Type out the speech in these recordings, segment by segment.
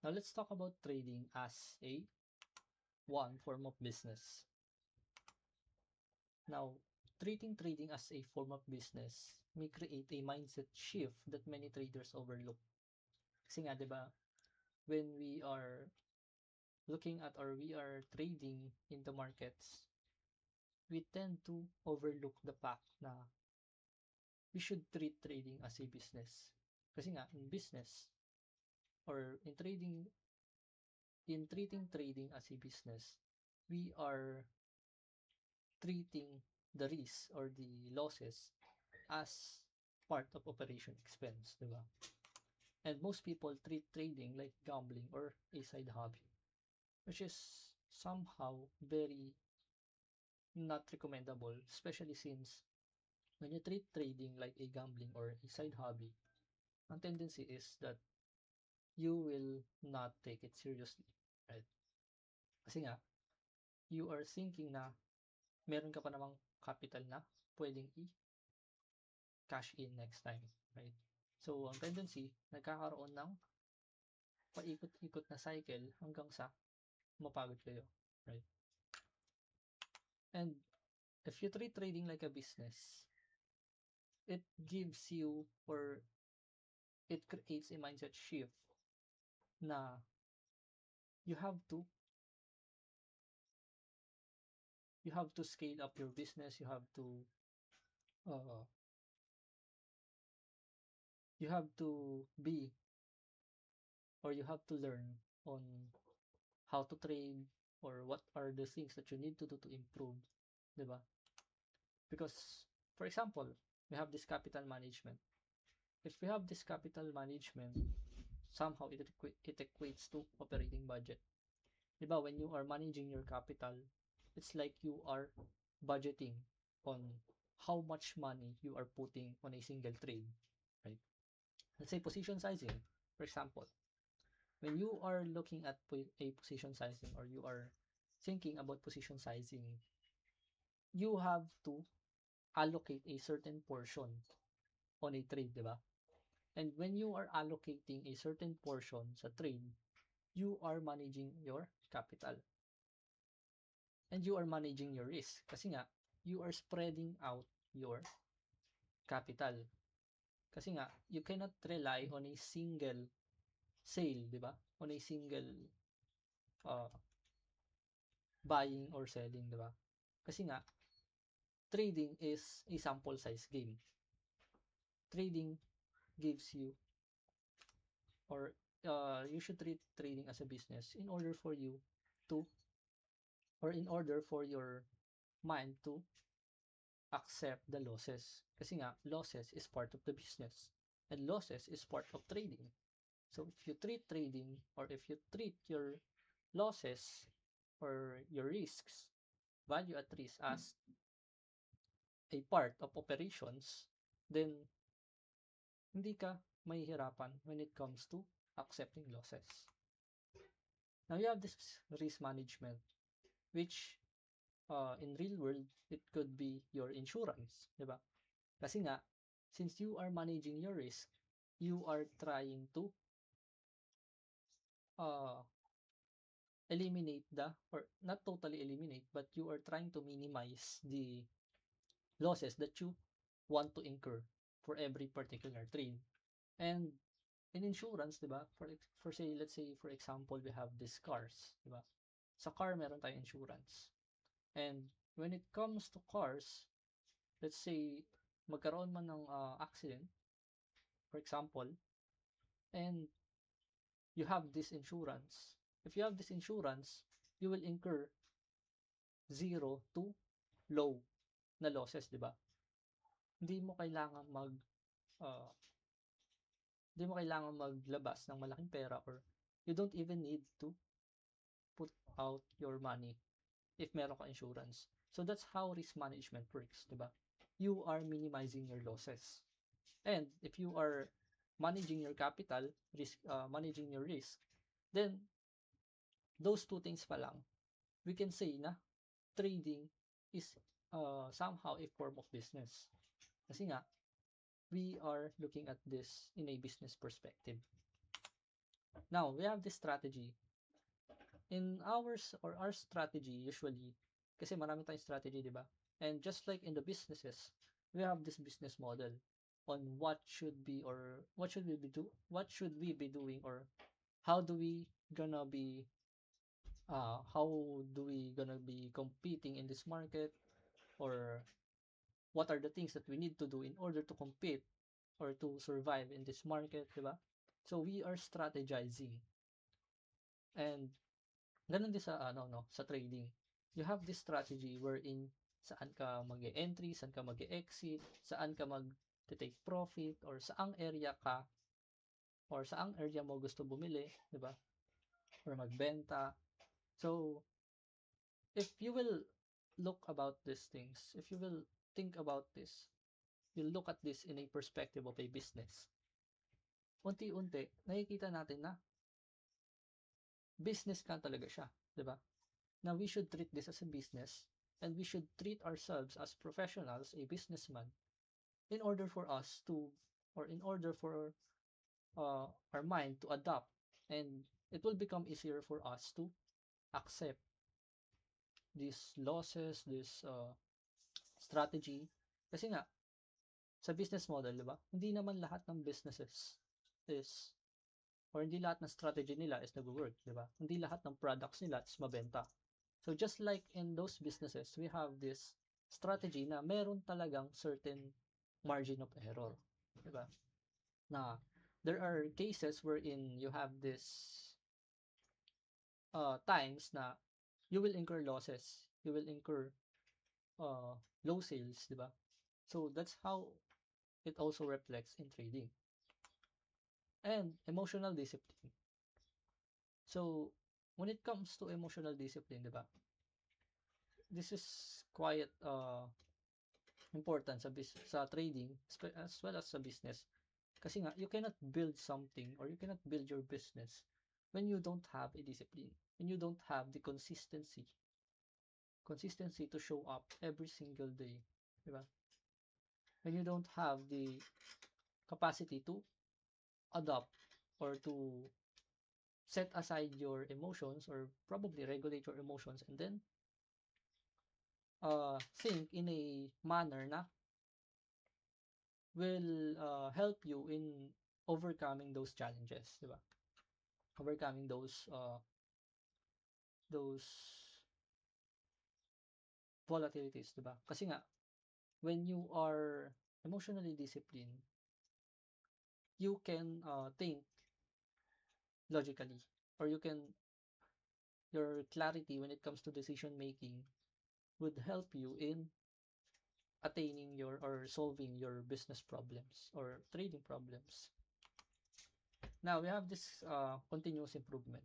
Now let's talk about trading as a one form of business. Now, treating trading as a form of business may create a mindset shift that many traders overlook. Kasi nga, di ba, when we are looking at or we are trading in the markets, we tend to overlook the fact na we should treat trading as a business. Kasi nga, in business, or in treating trading as a business, we are treating the risk or the losses as part of operation expense, di ba? And most people treat trading like gambling or a side hobby, which is somehow very not recommendable, especially since when you treat trading like a gambling or a side hobby, ang tendency is that you will not take it seriously, right? Kasi nga, you are thinking na meron ka pa namang capital na pwedeng i-cash in next time, right? So, ang tendency, nagkakaroon ng paikot-ikot na cycle hanggang sa mapagod kayo, right? And if you treat trading like a business, it gives you or it creates a mindset shift na you have to scale up your business, you have to uh, be or you have to learn on how to trade or what are the things that you need to do to improve, di ba? Because, for example, we have this capital management. If we have this capital management, somehow it equates to operating budget. Di ba, when you are managing your capital, it's like you are budgeting on how much money you are putting on a single trade, right? Let's say position sizing, for example. When you are looking at a position sizing or you are thinking about position sizing, you have to allocate a certain portion on a trade, di ba? And when you are allocating a certain portion sa trade, you are managing your capital. And you are managing your risk. Kasi nga, you are spreading out your capital. Kasi nga, you cannot rely on a single sale, di ba? On a single buying or selling, di ba? Kasi nga, trading is a sample size game. Trading gives you or you should treat trading as a business in order for you to or in order for your mind to accept the losses. Kasi nga, losses is part of the business and losses is part of trading. So if you treat trading or if you treat your losses or your risks, value at risk as a part of operations, then hindi ka mahihirapan when it comes to accepting losses. Now you have this risk management, which in real world, it could be your insurance, di ba? Kasi nga, since you are managing your risk, you are trying to eliminate or not totally eliminate, but you are trying to minimize the losses that you want to incur for every particular trade. And in insurance, di ba? For say, let's say, for example, we have these cars, di ba? Sa car, meron tayong insurance. And when it comes to cars, let's say, magkaroon man ng accident, for example, and you have this insurance. If you have this insurance, you will incur 0 to low na losses, di ba? Hindi mo kailangan maglabas ng malaking pera or you don't even need to put out your money if meron ka insurance. So that's how risk management works, di ba? You are minimizing your losses. And if you are managing your capital, managing your risk, then those two things pa lang, we can say na trading is somehow a form of business. Kasi nga, we are looking at this in a business perspective. Now, we have this strategy. In ours or our strategy, usually, kasi marami tayong strategy, di ba? And just like in the businesses, we have this business model on what should be or what should we be doing, or how do we gonna be competing in this market, or what are the things that we need to do in order to compete or to survive in this market, di ba? So we are strategizing. And ganun din sa sa trading. You have this strategy wherein saan ka mag-e-entry, saan ka mag-e-exit, saan ka mag-take profit, or saang area ka, or saang area mo gusto bumili, di ba? Or magbenta. So, if you will look about these things, if you will think about this, you look at this in a perspective of a business, unti-unti, nakikita natin na business ka talaga siya, di ba? Now, we should treat this as a business, and we should treat ourselves as professionals, a businessman, in order for us to, or in order for our mind to adapt, and it will become easier for us to accept these losses, this strategy. Kasi nga, sa business model, di ba? Hindi naman lahat ng businesses is, or hindi lahat ng strategy nila is nag-work, di ba? Hindi lahat ng products nila is mabenta. So just like in those businesses, we have this strategy na meron talagang certain margin of error, di ba? Na there are cases wherein you have this times na you will incur losses, you will incur low sales, di ba? So that's how it also reflects in trading. And emotional discipline. So when it comes to emotional discipline, di ba? This is quite important sa trading as well as sa business. Kasi nga, you cannot build something, or you cannot build your business when you don't have a discipline, when you don't have the consistency to show up every single day, di ba? When you don't have the capacity to adopt or to set aside your emotions, or probably regulate your emotions, and then think in a manner na will help you in overcoming those challenges, di ba? Overcoming those volatilities, di ba? Kasi nga, when you are emotionally disciplined, you can think logically, or your clarity when it comes to decision making would help you in attaining your or solving your business problems or trading problems. Now, we have this continuous improvement.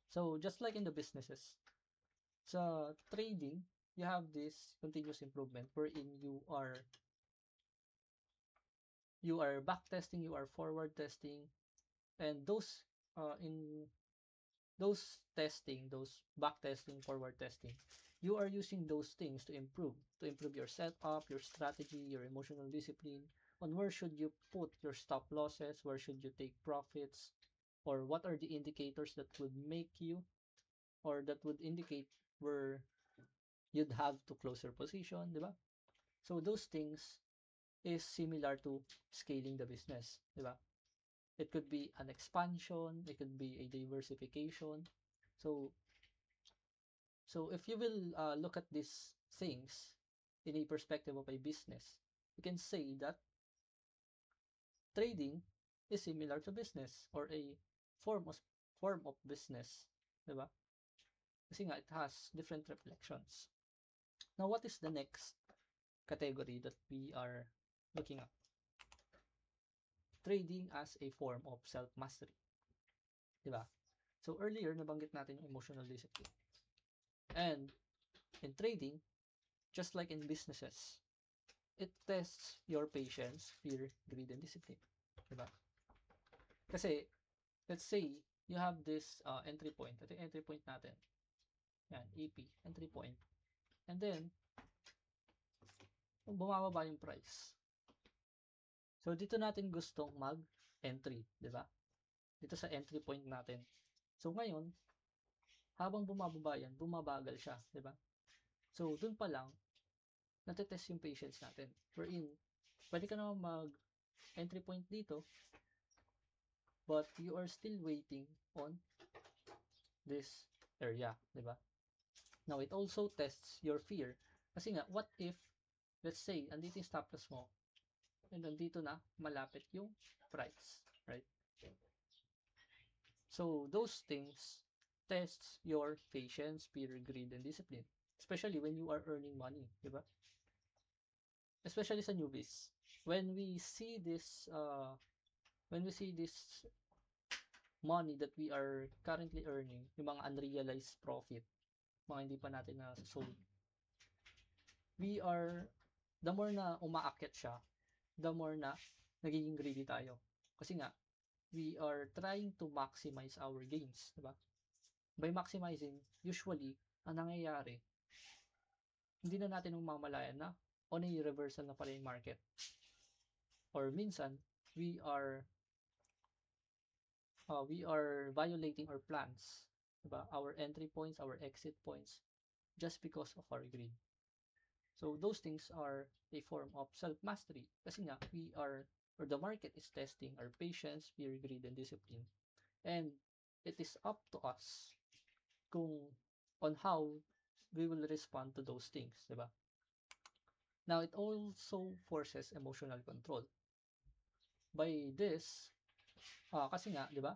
So, just like in the businesses, sa trading, you have this continuous improvement wherein you are back testing, you are forward testing, and those in those testing, those back testing, forward testing, you are using those things to improve your setup, your strategy, your emotional discipline, on where should you put your stop losses, where should you take profits, or what are the indicators that would make you, or that would indicate where you'd have to close your position, di ba? So those things is similar to scaling the business, di ba? It could be an expansion, it could be a diversification. So if you will look at these things in a perspective of a business, you can say that trading is similar to business, or a form of business, di ba? Kasi nga, it has different reflections. Now, what is the next category that we are looking at? Trading as a form of self-mastery. Diba? So, earlier, nabanggit natin yung emotional discipline. And, in trading, just like in businesses, it tests your patience, fear, greed, and discipline. Diba? Kasi, let's say, you have this entry point. Ito yung entry point natin. Yan, EP, entry point. And then, bumababa yung price. So, dito natin gustong entry, di ba? Dito sa entry point natin. So ngayon, habang bumababa yan, bumabagal siya, di ba? So dun pa lang, natetest yung patience natin. Wherein, pwede ka naman mag-entry point dito, but you are still waiting on this area, di ba? Now, it also tests your fear. Kasi nga, what if, let's say, andito yung stop loss mo, and andito na, malapit yung price, right? So, those things tests your patience, fear, greed, and discipline. Especially when you are earning money, di ba? Especially sa newbies. When we see this money that we are currently earning, yung mga unrealized profit, mga hindi pa natin na-sold, the more na umaakyat siya, the more na nagiging greedy tayo. Kasi nga, we are trying to maximize our gains, diba? By maximizing, usually, ang nangyayari, hindi na natin mamamalayan na on a reversal na pala yung market. Or minsan, we are violating our plans, diba? Our entry points, our exit points, just because of our greed. So those things are a form of self-mastery. Kasi nga, the market is testing our patience, fear, greed, and discipline. And it is up to us on how we will respond to those things, diba? Now, it also forces emotional control. By this, kasi nga, diba?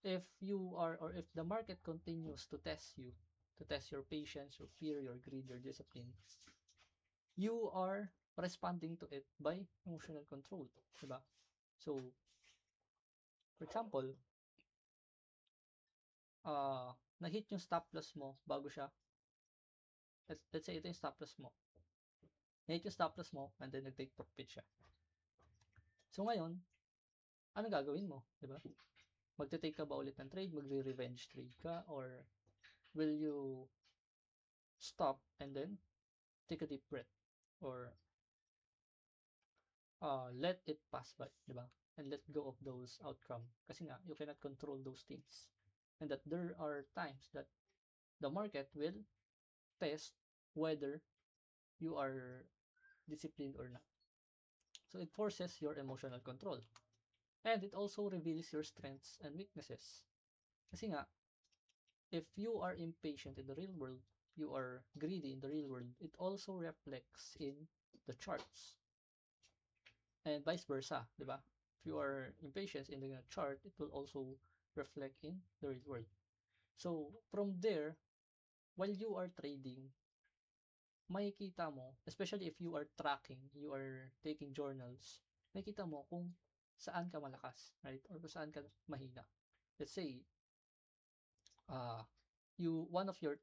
If the market continues to test you, to test your patience, your fear, your greed, your discipline, you are responding to it by emotional control, diba? So, for example, na-hit yung stop loss mo bago siya, let's say ito yung stop loss mo, na-hit yung stop loss mo, and then nag-take profit siya. So ngayon, ano gagawin mo, diba? Magte-take ka ba ulit ng trade, magre-revenge trade ka, or will you stop and then take a deep breath, or let it pass by, diba? And let go of those outcome. Kasi nga, you cannot control those things. And that there are times that the market will test whether you are disciplined or not. So it forces your emotional control. And it also reveals your strengths and weaknesses. Kasi nga, if you are impatient in the real world, you are greedy in the real world, it also reflects in the charts. And vice versa, di ba? If you are impatient in the chart, it will also reflect in the real world. So, from there, while you are trading, makikita mo, especially if you are tracking, you are taking journals, makikita mo kung saan ka malakas, right? Or kung saan ka mahina. Let's say, one of your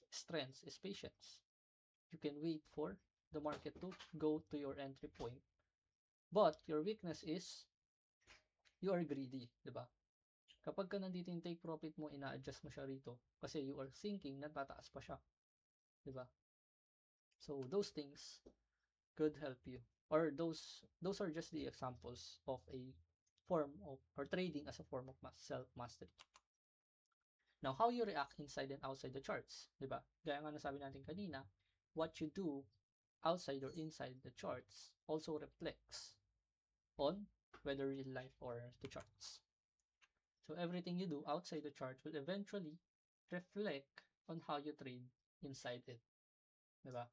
strengths is patience. You can wait for the market to go to your entry point. But your weakness is you are greedy, di ba? Kapag ka nandito yung take profit mo, ina-adjust mo siya rito kasi you are thinking na tataas pa siya, di ba? So those things could help you, or those are just the examples of a form of, or trading as a form of self-mastery. Now, how you react inside and outside the charts, di ba? Gaya nga nasabi natin kanina, what you do outside or inside the charts also reflects on whether real life or the charts. So everything you do outside the chart will eventually reflect on how you trade inside it. Diba?